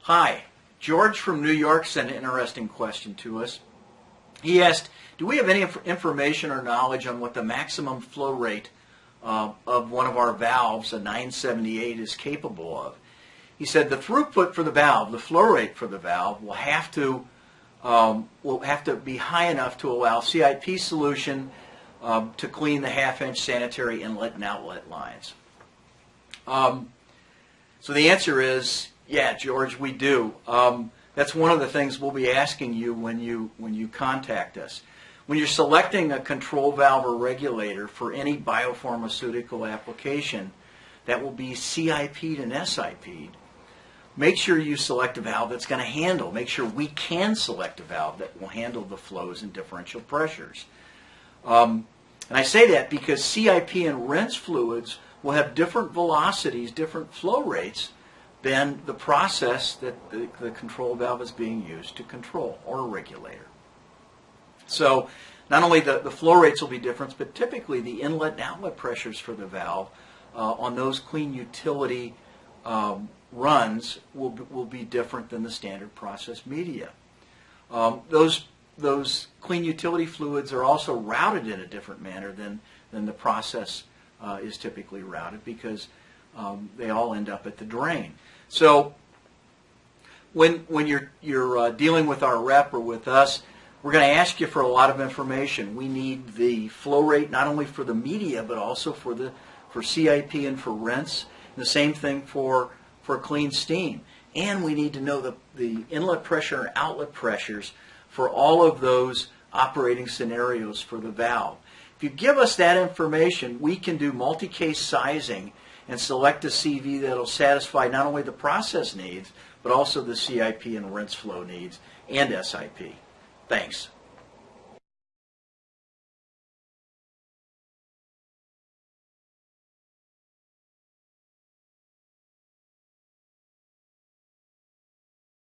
Hi, George from New York sent an interesting question to us. He asked, do we have any information or knowledge on what the maximum flow rate of one of our valves, a 978, is capable of? He said the throughput for the valve, the flow rate for the valve, will have to be high enough to allow CIP solution to clean the half-inch sanitary inlet and outlet lines. So the answer is, yeah, George, we do. That's one of the things we'll be asking you when you contact us. When you're selecting a control valve or regulator for any biopharmaceutical application that will be CIP'd and SIP'd, make sure you select a valve that's going to handle. Make sure we can select a valve that will handle the flows and differential pressures. And I say that because CIP and rinse fluids will have different velocities, different flow rates than the process that the control valve is being used to control, or a regulator. So not only the flow rates will be different, but typically the inlet and outlet pressures for the valve on those clean utility runs will be different than the standard process media. Those clean utility fluids are also routed in a different manner than the process is typically routed, because they all end up at the drain. So when you're dealing with our rep or with us, we're going to ask you for a lot of information. We need the flow rate not only for the media but also for CIP and for rinse. And the same thing for clean steam. And we need to know the inlet pressure and outlet pressures for all of those operating scenarios for the valve. If you give us that information, we can do multi-case sizing and select a CV that will satisfy not only the process needs, but also the CIP and rinse flow needs and SIP. Thanks.